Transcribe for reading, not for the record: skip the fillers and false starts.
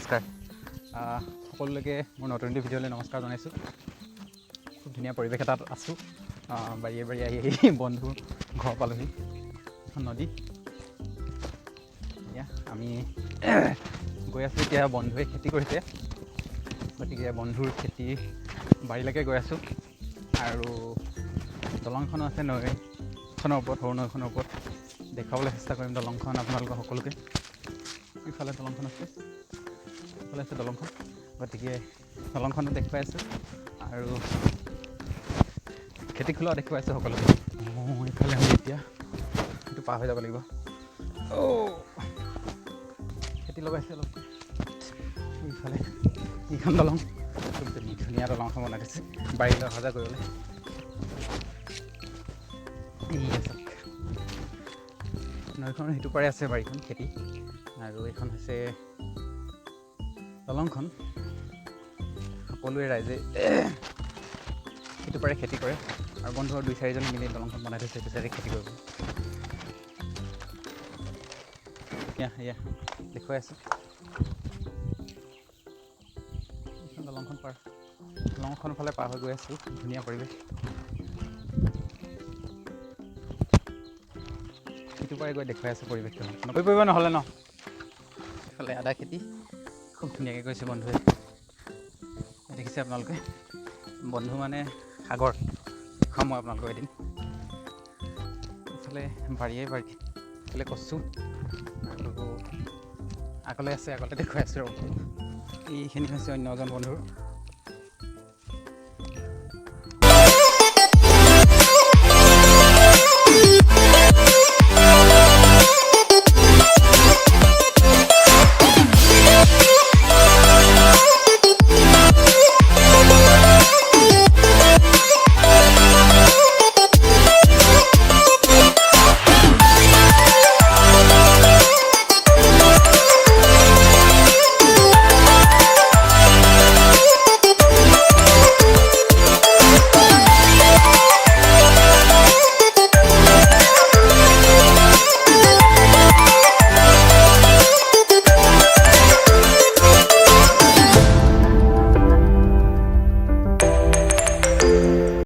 নমস্কাৰ সকলোলৈকে মোৰ নতুন ভিডিঅ'লৈ নমস্কাৰ জনাইছোঁ। খুব ধুনীয়া পৰিৱেশ এটাত আছোঁ। বাৰীয়ে বাৰীয়ে আহি বন্ধুৰ ঘৰ পালোহি। এখন নদী। এয়া আমি গৈ আছোঁ। এতিয়া বন্ধুৱে খেতি কৰিছে, গতিকে বন্ধুৰ খেতি বাৰীলৈকে গৈ আছোঁ। আৰু দলংখনো আছে নৈখনৰ ওপৰত, সৰু নৈখনৰ ওপৰত। দেখুৱাবলৈ চেষ্টা কৰিম দলংখন আপোনালোকক সকলোকে। ইফালে দলংখন আছে, ইফালে আছে দলংখন, গতিকে দলংখনো দেখুৱাই আছোঁ আৰু খেতি খোলাও দেখুৱাই আছোঁ সকলোকে। ইফালে আমি এতিয়া সেইটো পাৰ হৈ যাব লাগিব। খেতি লগাইছে অলপ। ইফালে এইখন দলং খুব ধুনীয়া দলং এখন বনাই দিছে বাৰীলৈ অহা যোৱা কৰিবলৈ। নৈখনৰ সিটো পাৰে আছে বাৰীখন খেতি, আৰু এইখন হৈছে দলংখন। সকলোৱে ৰাইজে সিটো পাৰে খেতি কৰে, আৰু বন্ধুৰ 2-4জন মিলি দলংখন বনাই থৈছে সেইটো চাইডে খেতি কৰিব। এয়া দেখুৱাই আছোঁ এইখন দলংখন দলংখনৰ ফালে পাৰ হৈ গৈ আছোঁ। ধুনীয়া পৰিৱেশ। সিটো পাৰে গৈ দেখুৱাই আছোঁ পৰিৱেশটো। নকৈ পৰিব নহ'লে ন। এইফালে আদা খেতি খুব ধুনীয়াকৈ কৰিছে বন্ধুৱে। দেখিছে আপোনালোকে, বন্ধু মানে সাগৰ। দেখুৱাম মই আপোনালোকক এদিন। এইফালে বাৰীয়ে বাৰী, এইফালে কচু, আৰু আগলৈ আছে, আগতে দেখুৱাই আছোঁ। আৰু এইখিনি হৈছে অন্য এজন বন্ধুৰ